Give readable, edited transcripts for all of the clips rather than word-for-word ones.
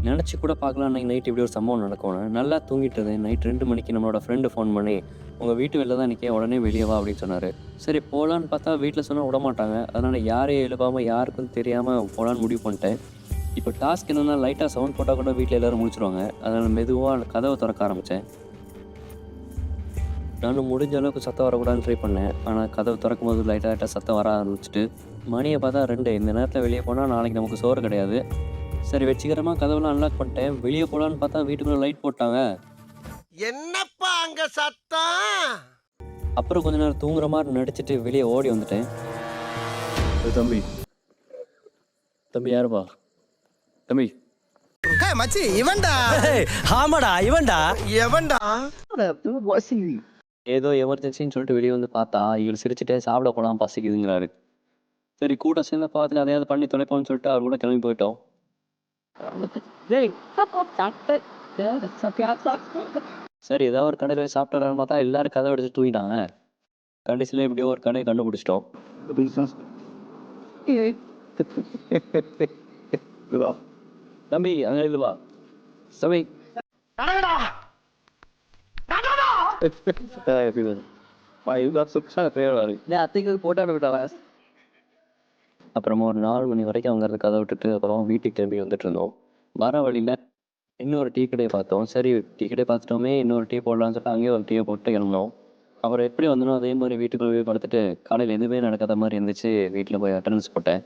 நினச்சி கூட பார்க்கலாம் அன்றைக்கி நைட் இப்படி ஒரு சம்பவம் நடக்கும்னு. நல்லா தூங்கிட்டு இருந்தேன். நைட் 2 மணிக்கு நம்மளோட ஃப்ரெண்டு ஃபோன் பண்ணி, "உங்கள் வீட்டு வெளில தான் நிற்க, உடனே வெளியே வா" அப்படின்னு சொன்னார். சரி போகலான்னு பார்த்தா வீட்டில் சொன்னால் விடமாட்டாங்க. அதனால் யாரையும் எழுப்பாமல் யாருக்கும் தெரியாமல் போகலான்னு முடிவு பண்ணிட்டேன். இப்போ டாஸ்க் என்னென்னா லைட்டாக சவுண்ட் போட்டால் கூட வீட்டில் எல்லோரும் முடிச்சிடுவாங்க. அதனால் மெதுவாக கதவை திறக்க ஆரம்பித்தேன். நானும் முடிஞ்ச அளவுக்கு சத்தம் வரக்கூடாதுன்னு ட்ரை பண்ணேன். ஆனால் கதவு திறக்கும்போது லைட்டாக சத்தம் வர ஆரம்பிச்சிட்டு, மணியை பார்த்தா 2. இந்த நேரத்தில் வெளியே போனால் நாளைக்கு நமக்கு சோறு கிடையாது. சரி வெற்றிகரமாக கதவுலாம் அன்லாக் பண்ணிட்டேன். வெளியே போகலான்னு பார்த்தா வீட்டுக்குள்ளே லைட் போட்டாங்க. என்னப்பா அங்க சத்தம்? அப்புறம் கொஞ்ச நேரம் தூங்குற மாதிரி நடிச்சிட்டு வெளியே ஓடி வந்துட்டேன். தம்பி தம்பி யாருப்பா? தம்பி மச்சி இவன்டா. ஆமாடா இவன்டா. எவன்டா? ஏதோ எமர்ஜென்சின்னு சொல்லிட்டு வெளியே வந்து பார்த்தா இவர் சிரிச்சுட்டே சாப்பிட போகலாம் பசிக்குதுங்கிறாரு. சரி கூட சேர்ந்து பார்த்துட்டு அதையாவது பண்ணி தொலைப்போம்னு சொல்லிட்டு அவர் கூட கிளம்பி போயிட்டோம். சரி ஏதாவது ஒரு கடையில் சாப்பிட்டாரான்னு பார்த்தா எல்லாரும் கதை அடிச்சு தூங்கிட்டாங்க. கடைசியில் எப்படியோ ஒரு கடையை கண்டுபிடிச்சிட்டோம். தம்பி அங்கே இதுவா தம்பி அப்புறமா ஒரு 4 மணி வரைக்கும் அங்கே கதை விட்டுட்டு அப்புறம் வீட்டுக்கு திரும்பி வந்துட்டு இருந்தோம். வர வழியில் இன்னொரு டீ கடையை பார்த்தோம். சரி டீ கடையை பார்த்துட்டோமே, இன்னொரு டீ போடலான்னு சொல்லிட்டு அங்கேயே ஒரு டீயை போட்டு கிளம்பினோம். அப்புறம் எப்படி வந்தனோ அதே மாதிரி வீட்டுக்குள்ளே போய் படுத்துட்டு காலையில் எதுவுமே நடக்காத மாதிரி இருந்துச்சு. வீட்டில் போய் அட்டண்டன்ஸ் போட்டேன்.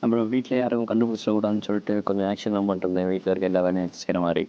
அப்புறம் வீட்டில் யாரும் கண்டுபிடிச்சிடக்கூடாதுன்னு சொல்லிட்டு கொஞ்சம் ஆக்ஷன்லாம் பண்ணிட்டு இருந்தேன். வீட்டில் இருக்க எல்லா வேலையும் செய்கிற மாதிரி.